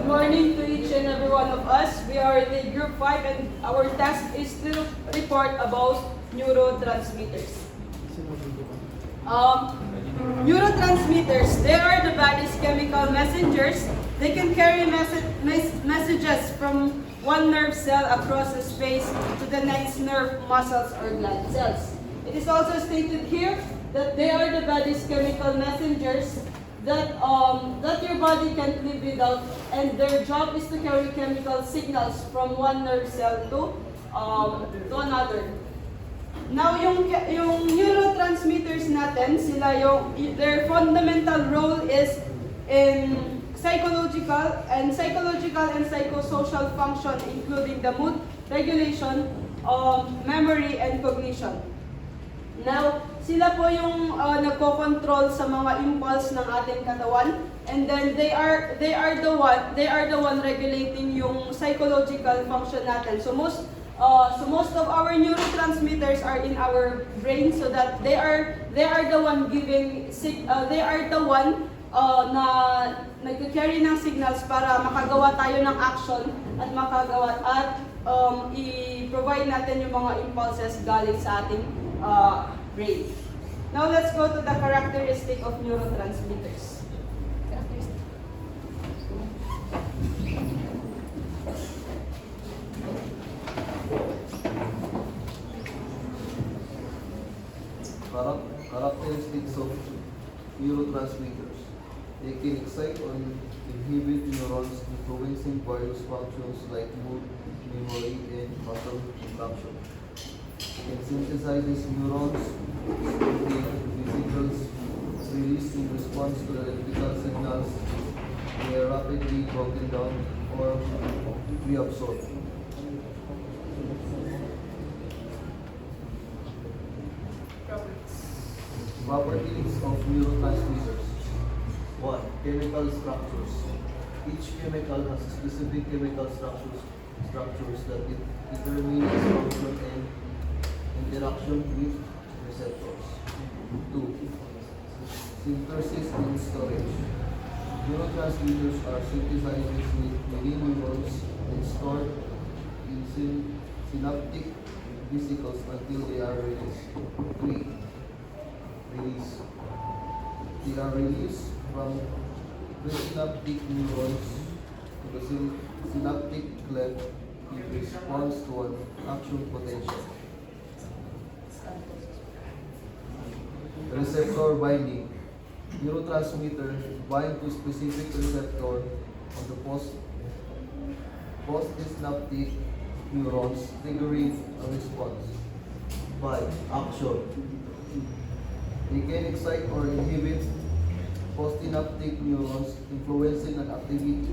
morning to each and every one of us. We are in Group 5 and our task is to report about neurotransmitters. Neurotransmitters, they are the body's chemical messengers. They can carry messages from one nerve cell across the space to the next nerve, muscles, or blood cells. It is also stated here that they are the body's chemical messengers that your body can't live without, and their job is to carry chemical signals from one nerve cell to another. Now, yung neurotransmitters natin, their fundamental role is in psychological and psychosocial function, including the mood regulation, memory, and cognition. Now, sila po yung nagko-control sa mga impulse ng ating katawan, and then they are the one regulating yung psychological function natin. So most of our neurotransmitters are in our brain, so that they are the one na nag-carry ng signals para makagawa tayo ng action at i-provide natin yung mga impulses galing sa ating brain. Now let's go to the characteristic of neurotransmitters. Characteristics of neurotransmitters. They can excite or inhibit neurons, influencing various functions like mood, memory, and muscle contraction. It synthesizes neurons, the signals released in response to the electrical signals. They are rapidly broken down or reabsorbed. Properties of neurotransmitters. 1. Chemical structures. Each chemical has specific chemical structures that it determine its function and interaction with receptors. 2. Synthesis and storage. Neurotransmitters are synthesized within neurons and stored in synaptic vesicles until they are released. 3. Release. They are released from presynaptic neurons to the synaptic cleft in response to an action potential. Receptor binding. Neurotransmitters bind to specific receptor on the postsynaptic neurons, triggering a response. 5. Action. They can excite or inhibit postsynaptic neurons, influencing an activity.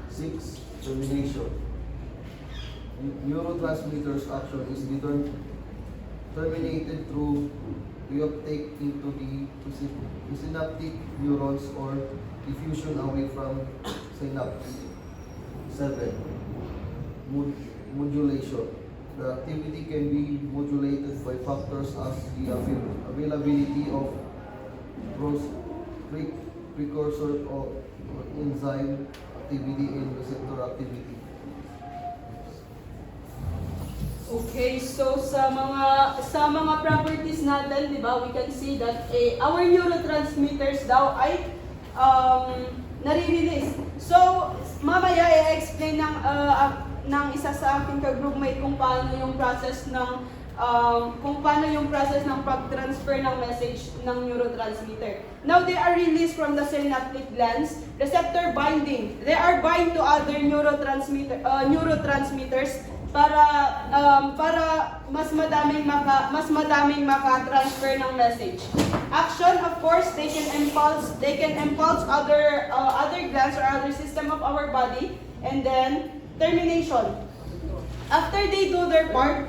6. Termination. Neurotransmitters action is terminated through reuptake into the synaptic neurons or diffusion away from synapse. 7. Modulation. The activity can be modulated by factors as the availability of precursor or enzyme activity and receptor activity. Okay, so sa mga properties natin, di ba, we can see that our neurotransmitters daw ay nare-release. So, mamaya i-explain ng isa sa aking ka-groupmate kung paano yung process ng pag-transfer ng message ng neurotransmitter. Now, they are released from the synaptic glands. Receptor binding. They are bind to other neurotransmitters para mas madaming maka-transfer ng message. Action, of course, they can impulse other glands or other system of our body. And then termination. After they do their part,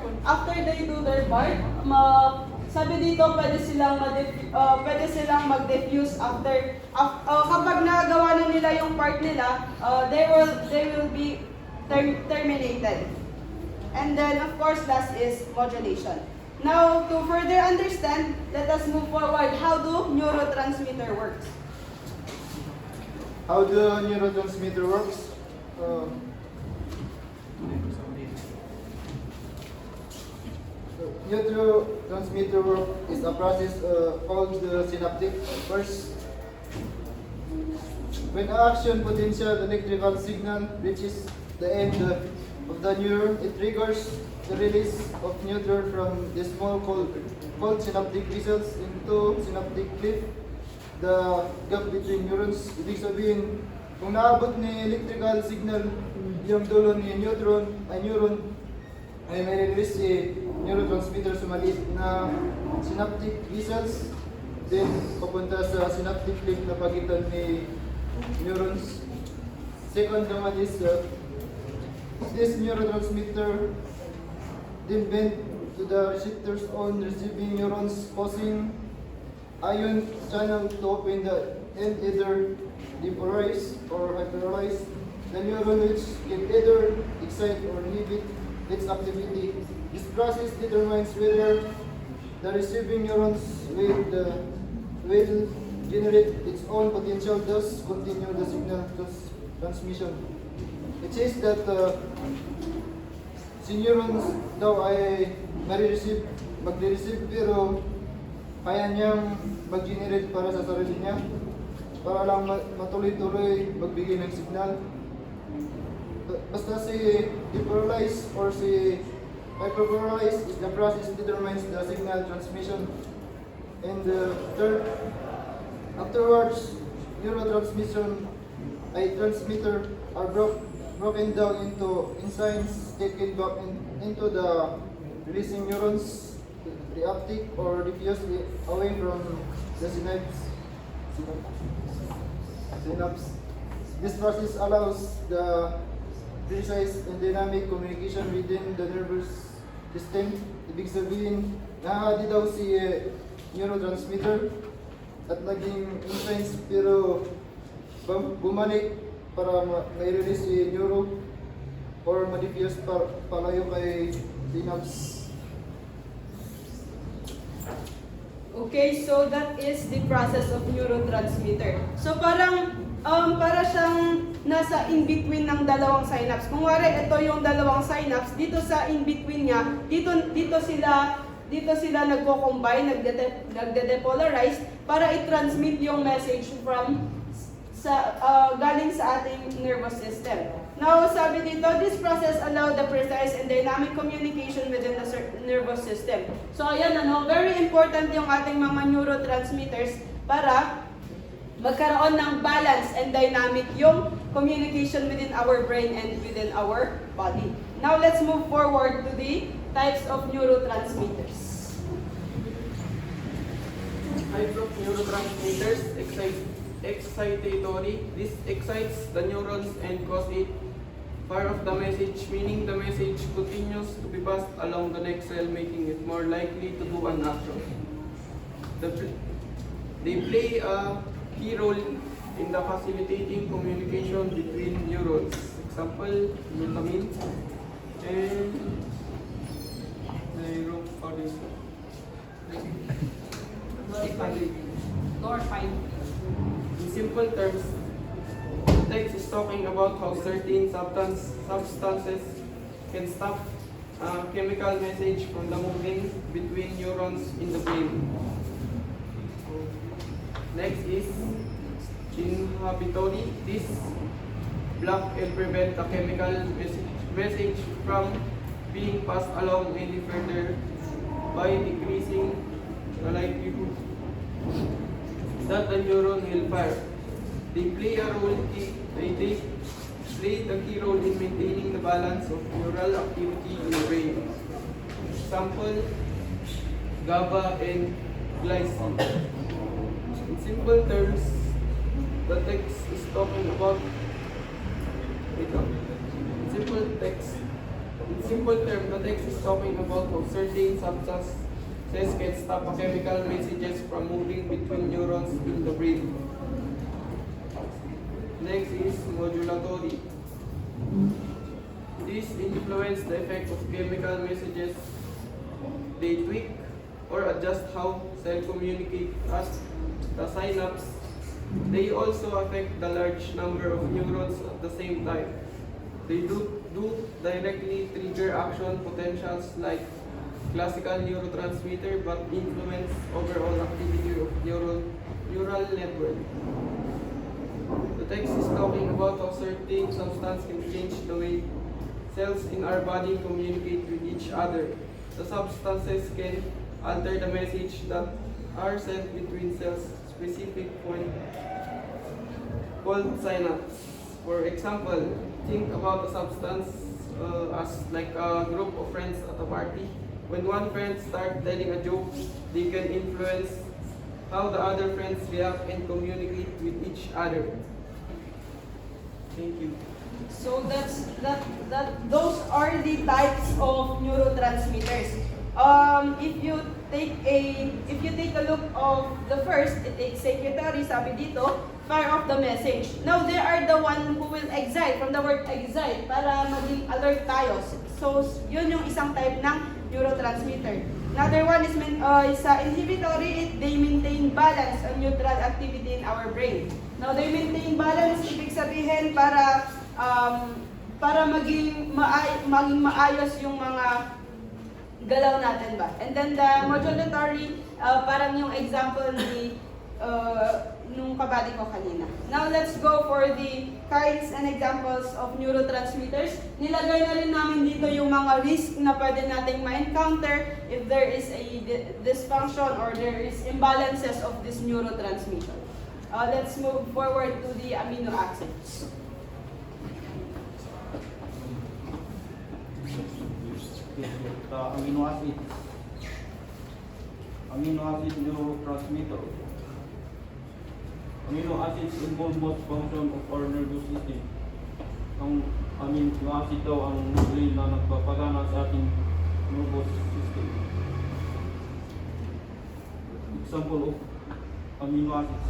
sabi dito pwede silang mag-diffuse after kapag nagawa na nila yung part nila, they will be terminated. And then of course last is modulation. Now to further understand, let us move forward. How do neurotransmitter works? How the neurotransmitter works? uh, neurotransmitter work is a process called the synaptic. First, when action potential electrical signal reaches the end of the neuron, it triggers the release of neutron from the small called synaptic vessels into synaptic cliff, the gap between neurons. Ibig sabihin, kung naabot ni electrical signal yung dulo ni neuron, ay may release si neurotransmitter sa maliit na synaptic vessels, then papunta sa synaptic cliff na pagitan ni neurons. Second naman is this neurotransmitter then bend to the receptors on receiving neurons, causing ion channel to open the end, either depolarize or hyperpolarize the neuron, which can either excite or inhibit its activity. This process determines whether the receiving neurons will generate its own potential, thus continue the signal transmission. It says that si neurons daw ay magre-receive pero kaya niyang mag-generate para sa sarili niya para lang matuloy-tuloy magbigay ng signal. Basta si depolarize or si hyperpolarize is the process determines the signal transmission. And third, afterwards, neurotransmission transmitter are broken down into enzymes taken back into the releasing neurons, reuptake or diffuse away from the synapse. This process allows the precise and dynamic communication within the nervous system. Ibig sabihin, nakakadi daw si neurotransmitter at naging enzymes pero bumalik para ma-release si neuro or ma-diffuse palayo kay synapse. Okay, so that is the process of neurotransmitter. So parang para siyang nasa in-between ng dalawang synapse. Kung wari, ito yung dalawang synapse, dito sa in-between niya, dito sila nagko-combine, nagde-depolarize para i-transmit yung message from galing sa ating nervous system. Now, sabi dito, this process allow the precise and dynamic communication within the nervous system. So, ayan, very important yung ating mga neurotransmitters para magkaroon ng balance and dynamic yung communication within our brain and within our body. Now, let's move forward to the types of neurotransmitters. Types of neurotransmitters: excitatory. This excites the neurons and causes it fire off the message, meaning the message continues to be passed along the next cell, making it more likely to do an action. They play a key role in the facilitating communication between neurons. Example, glutamine and Norepinephrine. In simple terms, the text is talking about how certain substances can stop a chemical message from the moving between neurons in the brain. Next is inhibitory. This block and prevent a chemical message from being passed along any further by decreasing the likelihood that the neuron will fire. They play the key role in maintaining the balance of neural activity in the brain. Example, GABA and glycine. In simple terms, the text is talking about In simple terms, the text is talking about how certain substances can stop a chemical messages from moving between neurons in the brain. Next is modulatory. This influence the effect of chemical messages. They tweak or adjust how cells communicate as the synapse. They also affect the large number of neurons at the same time. They do directly trigger action potentials like classical neurotransmitter but influence overall activity of neural network. The text is talking about how certain substance can change the way cells in our body communicate with each other. The substances can alter the message that are sent between cells specific point called synapse. For example, think about a substance as like a group of friends at a party. When one friend starts telling a joke, they can influence how the other friends react and communicate with each other. Thank you. So those are the types of neurotransmitters. If you take a look of the first, it takes secretary, sabi dito, fire off the message. Now they are the one who will excite, from the word excite, para maging alert tayo. So yun yung isang type ng neurotransmitter. Another one is inhibitory. They maintain balance and neutral activity in our brain. Now they maintain balance, ibig sabihin para maging maayos yung mga galaw natin ba. And then the modulatory, parang yung example ni nung kabady ko kanina. Now let's go for the kinds and examples of neurotransmitters. Nilagay na rin namin dito yung mga risk na pwede nating ma-encounter if there is a dysfunction or there is imbalances of this neurotransmitter. Let's move forward to the amino acids. The amino acid neurotransmitter. Amino acids involve most function of our nervous system. Ang amino acid daw ang nuclein na nagpapagana sa ating nervous system. Example of amino acids,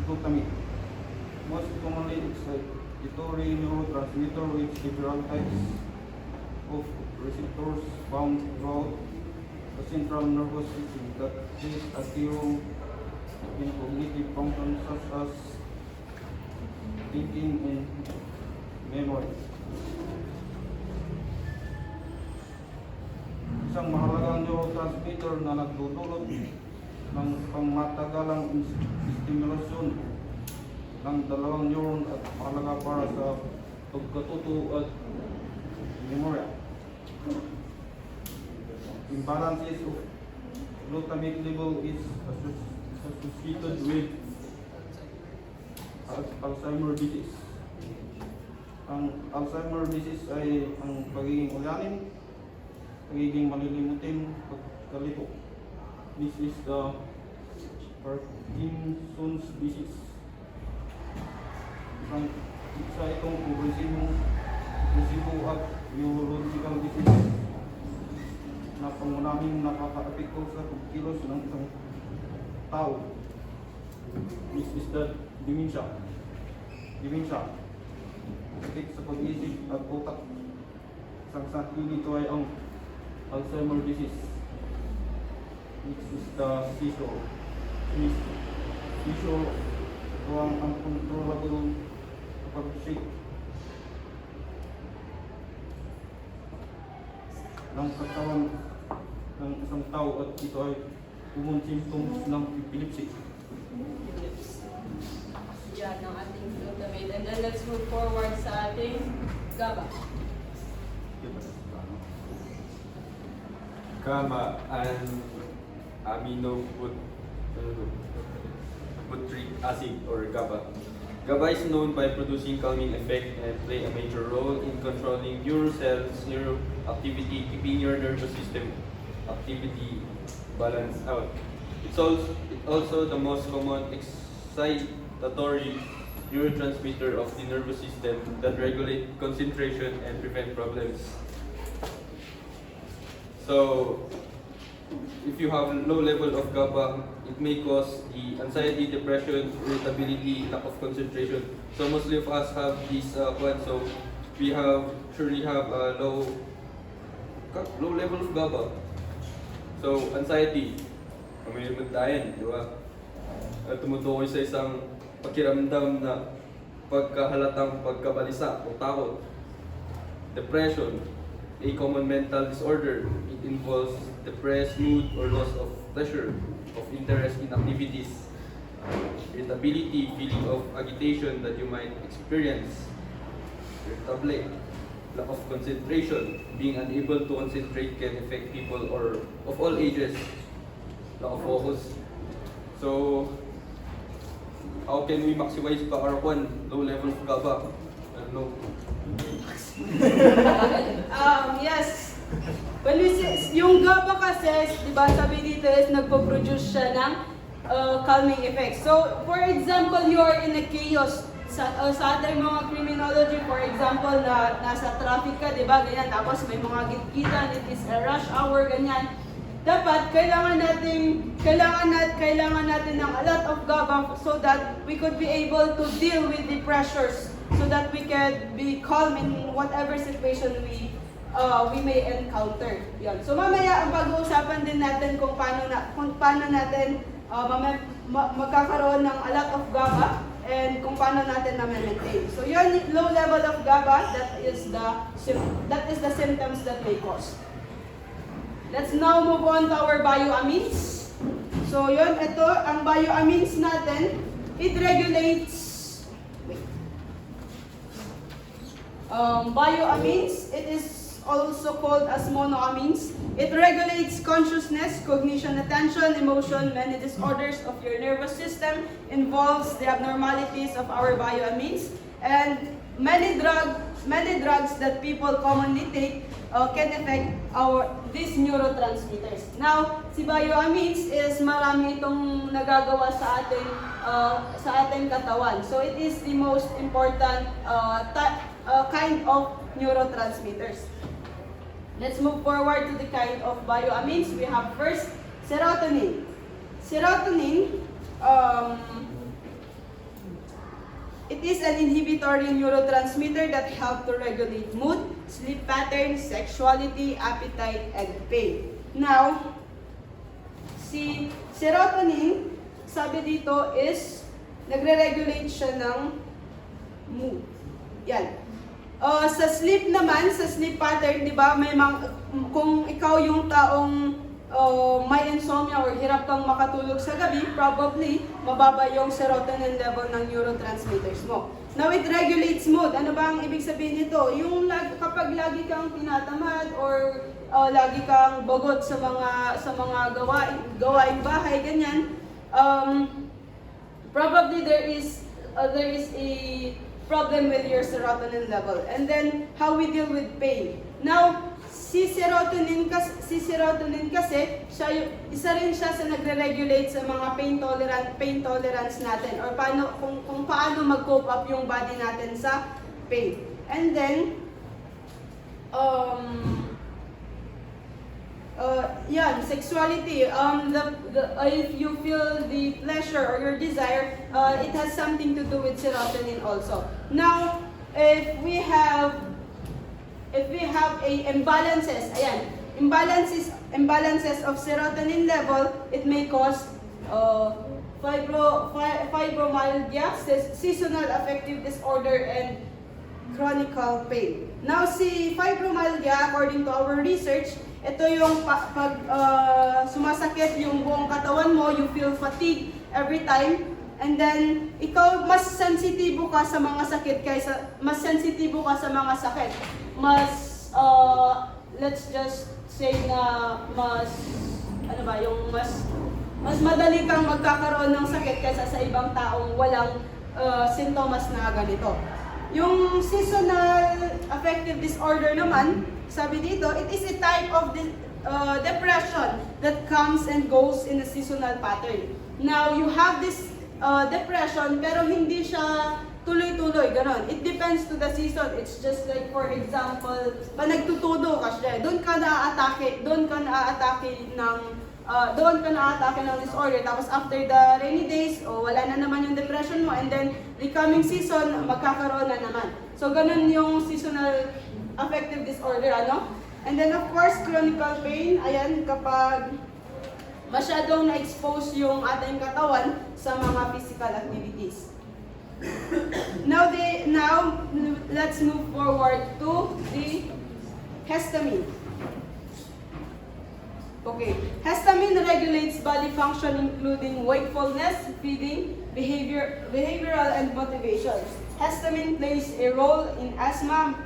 glutamate. Most commonly excitatory neurotransmitter with several types of receptors found throughout the central nervous system that plays a key role in cognitive functions such as thinking and memory. Isang mahalagang neurotransmitter na nagdudulot ng pangmatagalang stimulasyon ng dalawang neuron at mahalaga para sa pagkatuto at memorya. Imbalances of glutamate level is associated with Alzheimer's disease. Ang Alzheimer's disease ay ang pagiging ulyanin, pagiging malilimutin, pagkalito. This is the Parkinson's disease. Isa itong progresibo at neurological disease na pangunahing nakaka-apekto sa pagkilos ng isang tao. This is the dementia. Sakit sa pag-isip at utak. Isang sakit nito ay ang Alzheimer's disease. This is the seizure. Seizure ito ang uncontrollable pag-shake ng katawan ng isang tao at ito ay common symptoms ng epilepsy. Yan ang ating glutamate. And then let's move forward sa ating GABA. GABA and butyric acid or GABA. GABA is known by producing calming effect and play a major role in controlling neurocells, neuroactivity, keeping your nervous system activity balanced out. It's also the most common excitatory neurotransmitter of the nervous system that regulate concentration and prevent problems. So, if you have low level of GABA, it may cause the anxiety, depression, irritability, lack of concentration. So mostly of us have this one. So we surely have a low level of GABA. So anxiety, may tayo, di ba? Tumutukoy sa isang pakiramdam na pagkahalatang pagkabalisa o takot. depression, a common mental disorder. It involves depressed mood or loss of pleasure, of interest in activities, irritability, feeling of agitation that you might experience, irritable, lack of concentration, being unable to concentrate can affect people or of all ages, lack of focus. So, how can we maximize PAR1, low level of GABA? I don't know. Yes. When we say, yung GABA kasi, di ba sabi dito is nagpo-produce siya ng calming effects. So, for example, you are in a chaos. Sa ating mga criminology, for example, na nasa traffic ka, di ba, ganyan, tapos may mga gitgitan, it is a rush hour, ganyan. Dapat, kailangan natin ng a lot of GABA so that we could be able to deal with the pressures, so that we can be calm in whatever situation we may encounter. Yan. So mamaya ang pag-uusapan din natin kung paano natin magkakaroon ng a lot of GABA and kung paano natin na-maintain. So yun, low level of GABA, that is the symptoms that may cause. Let's now move on to our bioamines. So yun, ito ang bioamines natin. It regulates bioamines. It is also called as monoamines. It regulates consciousness, cognition, attention, emotion, many disorders of your nervous system, involves the abnormalities of our bioamines, and many drugs that people commonly take can affect these neurotransmitters. Now, si bioamines is marami itong nagagawa sa ating katawan. So it is the most important kind of neurotransmitters. Let's move forward to the kind of bioamines. We have first serotonin. Serotonin, it is an inhibitory neurotransmitter that helps to regulate mood, sleep patterns, sexuality, appetite, and pain. Now, si serotonin, sabi dito is nagre-regulate siya ng mood. Yan. Sa sleep naman, sa sleep pattern, di ba, kung ikaw yung taong may insomnia or hirap kang makatulog sa gabi, probably mababa yung serotonin level ng neurotransmitters mo. Now, it regulates mood. Ano ba ang ibig sabihin nito? Yung kapag lagi kang tinatamad or lagi kang bogot sa mga gawaing bahay, ganyan, probably there is a problem with your serotonin level. And then, how we deal with pain. Now, si serotonin kasi isa rin siya sa nagre-regulate sa mga pain tolerance natin, or kung paano mag-cope up yung body natin sa pain. And then, sexuality. If you feel the pleasure or your desire, it has something to do with serotonin also. Now, if we have imbalances of serotonin level, it may cause fibromyalgia, seasonal affective disorder, and chronic pain. Now, si fibromyalgia, according to our research, ito yung pag sumasakit yung buong katawan mo, you feel fatigue every time, and then ikaw mas sensitibo ka sa mga sakit let's just say na mas madali kang magkakaroon ng sakit kaysa sa ibang taong walang sintomas na ganito. Yung seasonal affective disorder naman, sabi dito, it is a type of depression that comes and goes in a seasonal pattern. Now, you have this depression pero hindi siya tuloy-tuloy, ganon. It depends to the season. It's just like, for example, pag nagtutudo ka siya, doon ka na-atake ng disorder. Tapos after the rainy days, wala na naman yung depression mo, and then the coming season, magkakaroon na naman. So, ganon yung seasonal affective disorder, ano? And then, of course, chronic pain, ayan, kapag masyadong na-expose yung ating katawan sa mga physical activities. Now, let's move forward to the histamine. Okay, histamine regulates body function including wakefulness, feeding, behavioral, and motivation. Histamine plays a role in asthma,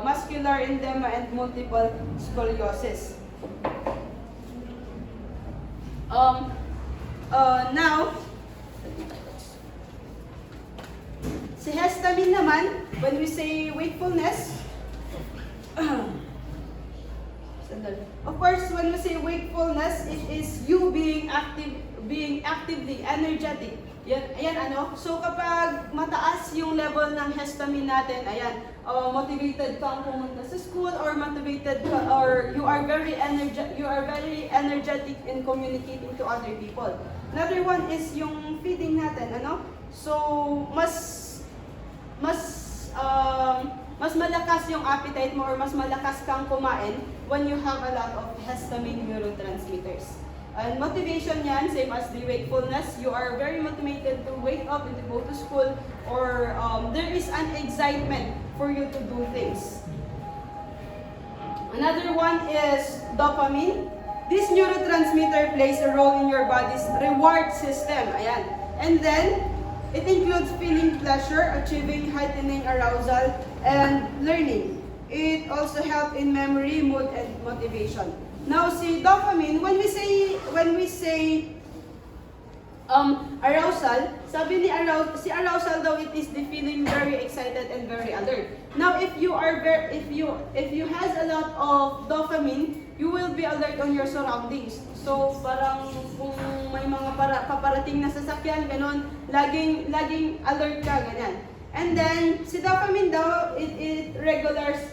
muscular edema, and multiple scoliosis. Now, si histamine naman, when we say wakefulness, of course, when we say wakefulness, it is you being actively energetic. Ayan ano. So kapag mataas yung level ng histamine natin, ayan, motivated kang pumunta sa school, or motivated ka, or you are very energetic in communicating to other people. Another one is yung feeding natin, ano? So mas malakas yung appetite mo, or mas malakas kang kumain when you have a lot of histamine neurotransmitters. And motivation yan, same as the wakefulness. You are very motivated to wake up and to go to school, or there is an excitement for you to do things. Another one is dopamine. This neurotransmitter plays a role in your body's reward system. Ayan. And then, it includes feeling pleasure, achieving heightening arousal, and learning. It also helps in memory, mood, and motivation. Now, si dopamine, when we say arousal, sabi ni si arousal daw, it is the feeling very excited and very alert. Now, if you has a lot of dopamine, you will be alert on your surroundings. So, parang kung may mga paparating na sasakyan, ganon, laging alert ka, ganyan. And then, si dopamine daw, it regulates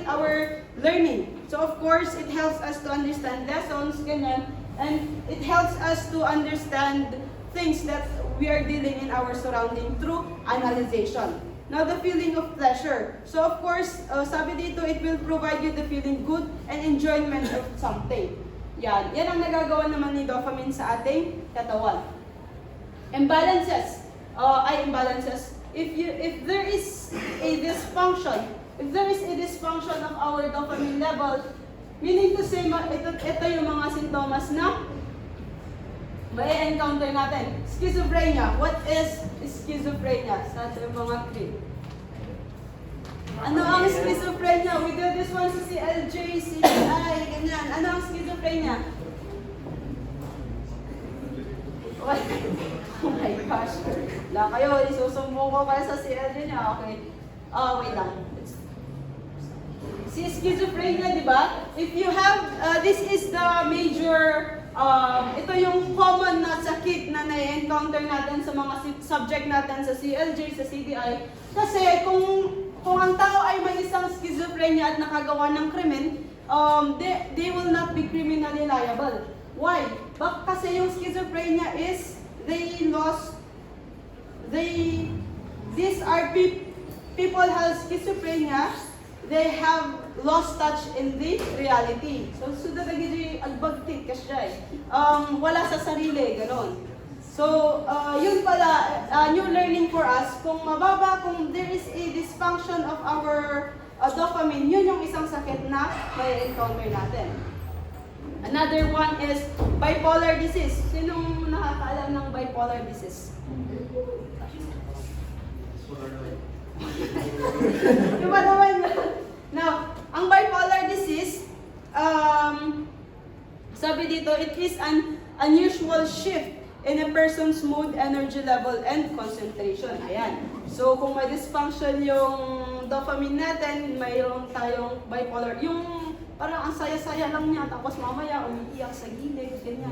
our learning. So, of course, it helps us to understand lessons, ganyan, and it helps us to understand things that we are dealing in our surrounding through analyzation. Now, the feeling of pleasure. So, of course, sabi dito, it will provide you the feeling good and enjoyment of something. Yan ang nagagawa naman ni dopamine sa ating katawan. Imbalances. If there is a dysfunction of our dopamine level, meaning to say, ito yung mga sintomas na may encounter natin. Schizophrenia. What is schizophrenia? Sa ating mga kid. Ano ang schizophrenia? We do this one sa CLJ, CDI, ganyan. Ano ang schizophrenia? Oh my gosh. Wala kayo, isusumbong ko kayo sa CLJ niya. Okay. Wait lang. Si schizophrenia, di ba? If you have, this is the major, ito yung common na sakit na na-encounter natin sa mga subject natin sa CLJ, sa CDI. Kasi kung ang tao ay may isang schizophrenia at nakagawa ng krimen, they will not be criminally liable. Why? Kasi yung schizophrenia is, people have schizophrenia, they have lost touch in the reality. So, sudah nagiging agbagtik kasi wala sa sarili, ganon. So, yun pala, new learning for us, kung there is a dysfunction of our dopamine, yun yung isang sakit na may encounter natin. Another one is bipolar disease. Sinong nakakaalam ng bipolar disease? Diba naman? Now, ang bipolar disease, sabi dito, it is an unusual shift in a person's mood, energy level, and concentration. Ayan. So, kung may dysfunction yung dopamine natin, mayroon tayong bipolar. Yung parang ang saya-saya lang niya, tapos mamaya umiiyak sa gilid, ganyan.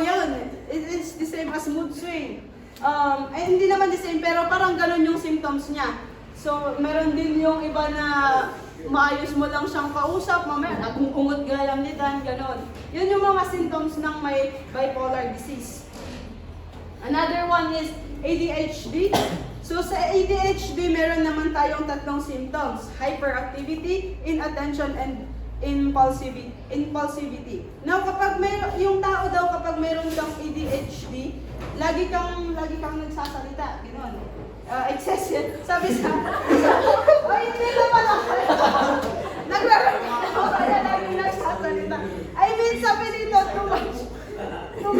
Yan. It is the same as mood swing. Hindi naman the same, pero parang ganun yung symptoms niya. So, meron din yung iba na maayos mo lang siyang kausap, mamaya nag-ungot gayam-litan, ganon. Yun yung mga symptoms ng may bipolar disease. Another one is ADHD. So sa ADHD, meron naman tayong tatlong symptoms: hyperactivity, inattention, and impulsivity. Now, kapag yung tao daw, kapag meron kang ADHD, lagi kang nagsasalita, gano'n. sabi sa, ay, hindi naman ako. Nagre-record ako, kaya lagi nagsasalita. I mean, sabi dito, too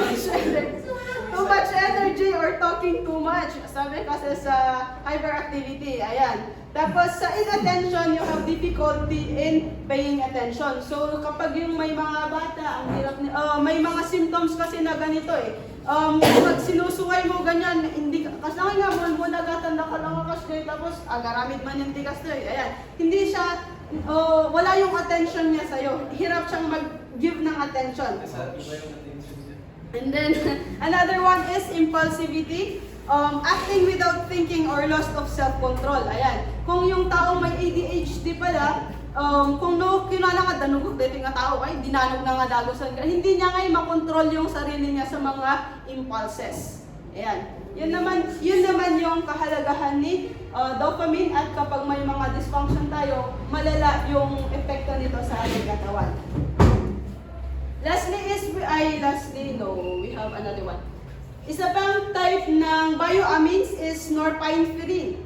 much energy or talking too much. Sabi kasi sa hyperactivity, ayan. Tapos sa inattention, you have difficulty in paying attention. So kapag yung may mga bata, ang hirap may mga symptoms kasi na ganito eh. Pag sinusuway mo ganyan, hindi kasi nga mo nagatanda ka lang kasi tapos agaramid man yung tigas to eh. Ayan. Hindi siya wala yung attention niya sa'yo. Hirap siyang mag-give ng attention. And then another one is impulsivity. Acting without thinking or loss of self-control. Ayan. Kung yung taong may ADHD pala, kung no kinala nga danugog dito nga tao, ay dinanog na nga dagosan ka. Hindi niya ngayon makontrol yung sarili niya sa mga impulses. Ayan. Yun naman yung kahalagahan ni dopamine at kapag may mga dysfunction tayo, malala yung epekto nito sa ating katawan. We have another one. Isa pang type ng bioamines is norepinephrine.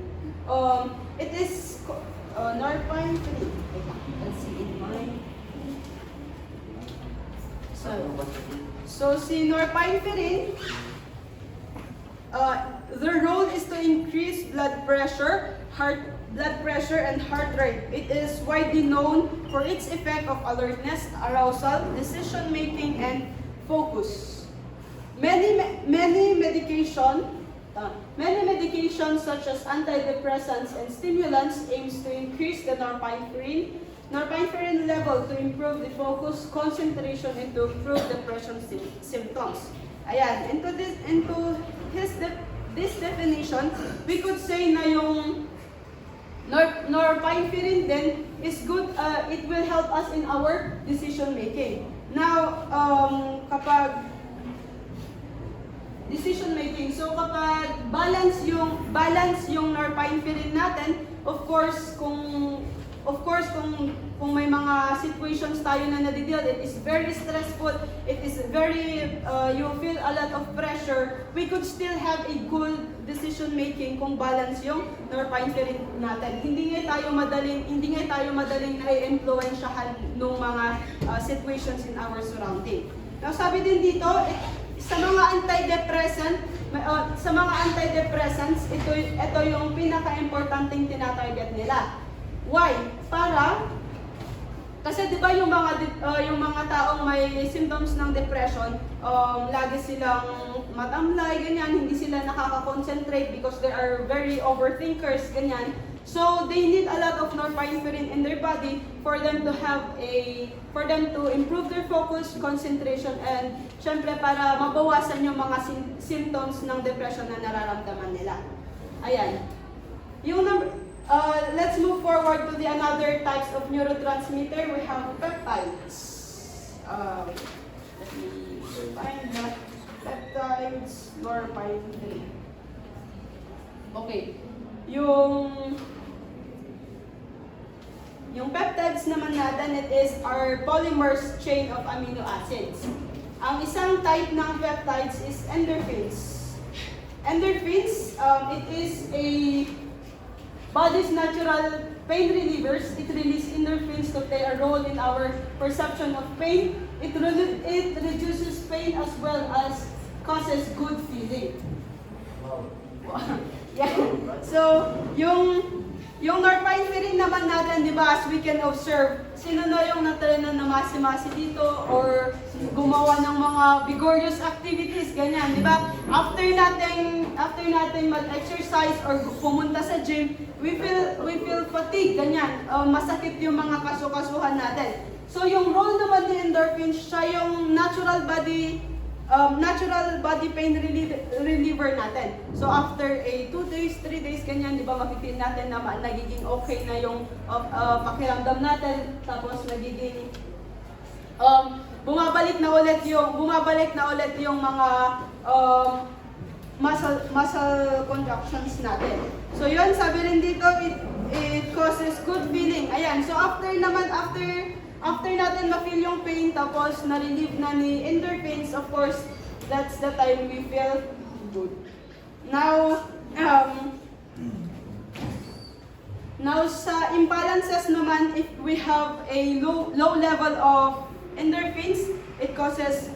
It is norepinephrine. Let's see in mine. So si norepinephrine, their role is to increase blood pressure and heart rate. It is widely known for its effect of alertness, arousal, decision making, and focus. Many medications such as antidepressants and stimulants aims to increase the norepinephrine level to improve the focus, concentration, and to improve depression symptoms. Ayan, into this definition, we could say na yung norepinephrine then is good, it will help us in our decision making. Now, kapag decision making. So kapag balance yung norepinephrine natin, of course kung may mga situations tayo na nadideal, it is very stressful, it is very you feel a lot of pressure, we could still have a good decision making kung balance yung norepinephrine natin. Hindi nga tayo madaling na-influensyahan ng mga situations in our surrounding. Now sabi din dito, sa mga antidepressants, ito yung pinaka-importanting tinatarget nila. Why? Kasi 'di ba yung mga taong may symptoms ng depression, lagi silang matamlay, ganyan, hindi sila nakaka-concentrate because they are very overthinkers, ganyan. So they need a lot of norepinephrine in their body for them to improve their focus, concentration, and syempre para mabawasan yung mga symptoms ng depression na nararamdaman nila. Ayan. Let's move forward to the another types of neurotransmitter. We have peptides. Let me find the peptides, norepinephrine. Okay. Yung peptides naman natin, it is our polymers chain of amino acids. Ang isang type ng peptides is endorphins. Endorphins, it is a body's natural pain relievers. It releases endorphins to play a role in our perception of pain. It reduces pain as well as causes good feeling. Wow. Yeah. So, yung norepinephrine naman natin, di ba, as we can observe, sino na yung natry na namasi-masi dito or gumawa ng mga vigorous activities, ganyan, di ba? After natin mag-exercise or pumunta sa gym, we feel fatigue, ganyan. Masakit yung mga kasu-kasuhan natin. So, yung role naman ni endorphins, siya yung natural body pain reliever natin. So after 2 days, 3 days, ganyan, di ba, makikita natin na nagiging okay na yung pakiramdam natin, tapos nagiging bumabalik na ulit yung mga muscle contractions natin. So yun, sabi rin dito, it causes good feeling. Ayan, so after natin ma-feel yung pain, tapos na-relieve na ni endorphins, of course, that's the time we feel good. Now, Now, sa imbalances naman, if we have a low level of endorphins, it causes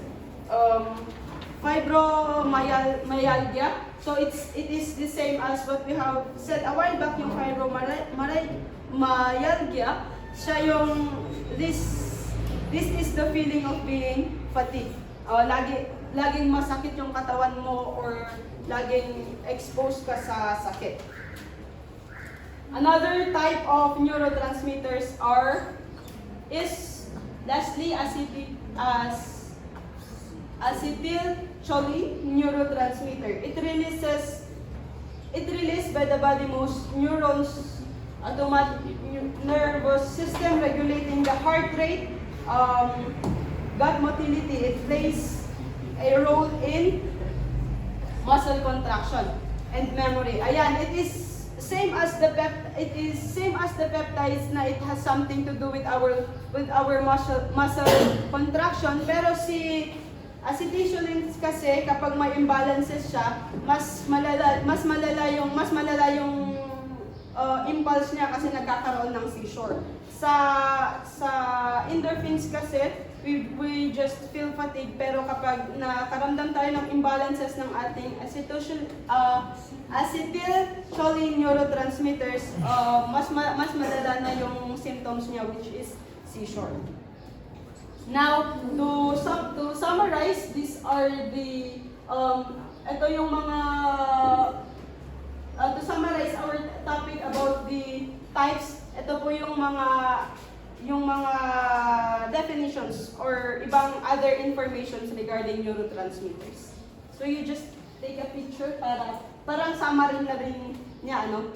fibromyalgia. So it is the same as what we have said a while back, yung fibromyalgia. Siya yung, this is the feeling of being fatigued. Laging masakit yung katawan mo or laging exposed ka sa sakit. Another type of neurotransmitters is lastly acetylcholine neurotransmitter. It released by the body most neurons, automatic nervous system regulating the heart rate, gut motility. It plays a role in muscle contraction and memory. Ayan, it is same as the peptides na it has something to do with our muscle contraction, pero si acetylcholine kasi kapag may imbalances siya, mas malala yung impulse niya kasi nagkakaroon ng seizure. Sa endorphins kasi we just feel fatigue, pero kapag nakaramdam tayo ng imbalances ng ating acetylcholine neurotransmitters, mas malala na yung symptoms niya, which is seizure. Now, to summarize, these are the ito yung mga to summarize our topic about the types. Ito po yung mga definitions or ibang other informations regarding neurotransmitters. So you just take a picture parang summary na rin niya, ano?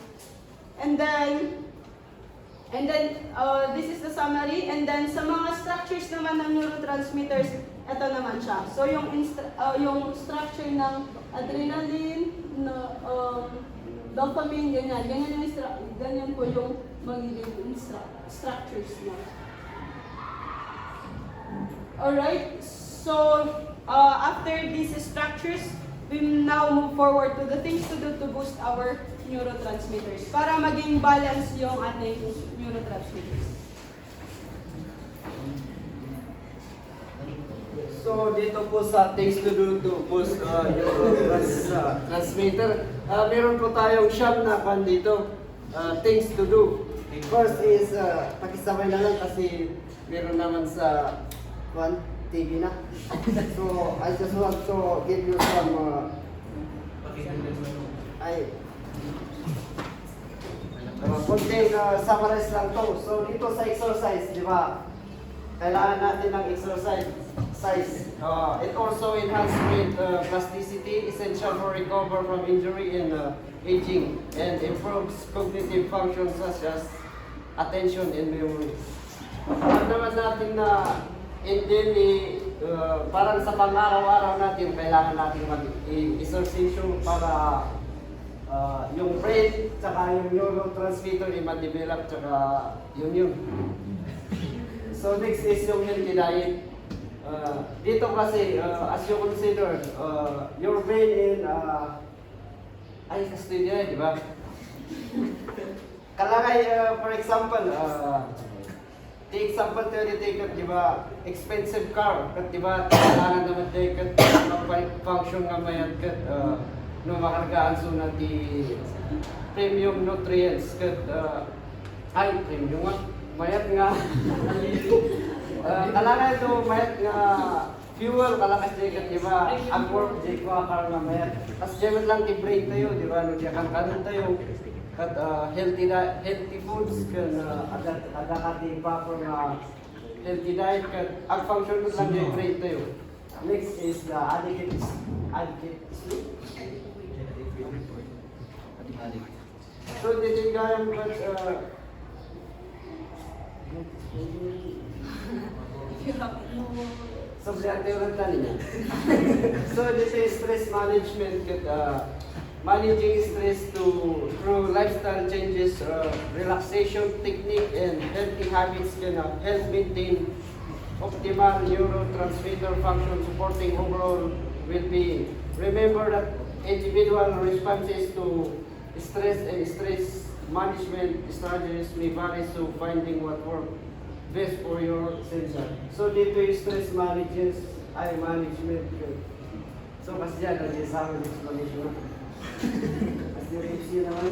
And then this is the summary. And then sa mga structures naman ng neurotransmitters, ito naman siya. So yung structure ng adrenaline, dopamine, ganyan po yung magiging structures niya. Alright, so after these structures, we now move forward to the things to do to boost our neurotransmitters para maging balance yung ating neurotransmitters. So dito po sa things to do to boost neurotransmitter, meron po tayong siyam na kan dito, things to do. First is, pakisabay na lang kasi meron naman sa TV na. So I just want to give you some konting summarize lang to. So dito sa exercise, di ba? Kailangan natin ng exercise. It also enhances brain plasticity, essential for recover from injury and aging, and improves cognitive functions such as attention and memory. Alam naman natin na parang sa pang-araw-araw natin, kailangan natin mag-exercisyo para yung brain, tsaka yung neurotransmitter i-develop, tsaka yun. So next is yung healthy diet. Dito kasi, as you consider, your brain in, custodian, di ba? Kalagay, for example, take example tayo dito, di ba, expensive car, di ba, kailangan naman tayo function nga mayat kat, no makargaan so na di premium nutrients kat, premium nga, mayat nga, kailangan ito mayat nga fuel, kalakas dyan, di ba, ang work dyan ko car nga mayat, tas dyan lang i-break tayo, di ba, no, dyan kanan tayo, kat healthy foods kan ada kati proper healthy diet kan ang function ko lang yung brain tayo. Next is the adequate sleep. So dito yung gayang so this is stress management kat managing stress through lifestyle changes, relaxation technique, and healthy habits can help maintain optimal neurotransmitter function, supporting overall well-being. Remember that individual responses to stress and stress management strategies may vary, so finding what works best for your sensor. So dito yung stress management. So kasi dyan, nag-isama ng explanation. Kasi yung HC naman.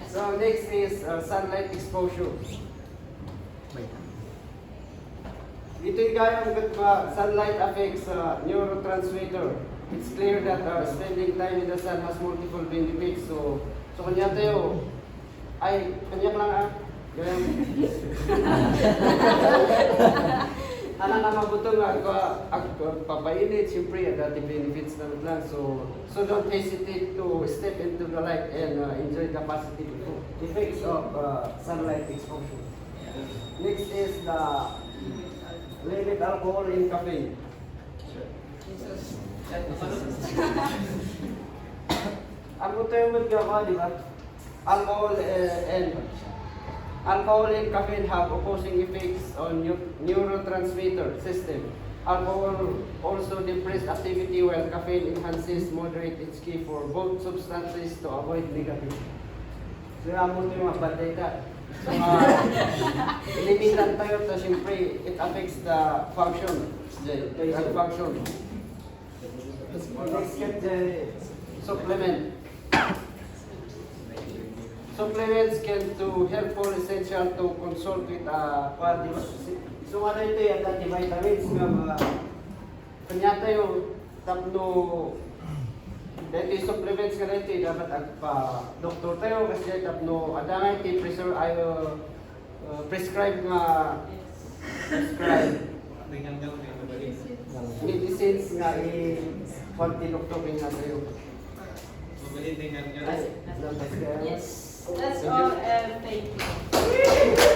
So next is sunlight exposure. Dito yung gaya sunlight affects neurotransmitter. It's clear that spending time in the sun has multiple benefits. So kanya tayo, kanya lang Ganyan. Ano na mabutong papainit, siyempre, dati benefits naman lang. So don't hesitate to step into the light and enjoy the positive effects of sunlight exposure. Next is the limit alcohol in caffeine. Ang buto yung magkakawa, di ba? Alcohol and caffeine have opposing effects on neurotransmitter system. Alcohol also depresses activity while caffeine enhances moderate. It's key for both substances to avoid negative. So yung mo yung mga bad data. So limitan tayo to siyempre it affects the function. The function. Next get the supplement. Supplements can to helpful essential to consult with so ano ito yung vitamins nga mga kanya tayo tapno dahil yung supplements nga ito dapat doktor tayo kasi tapno adangay ti prescribe medicines nga i-konti doktor nga tayo. Yes. That's all, and thank you.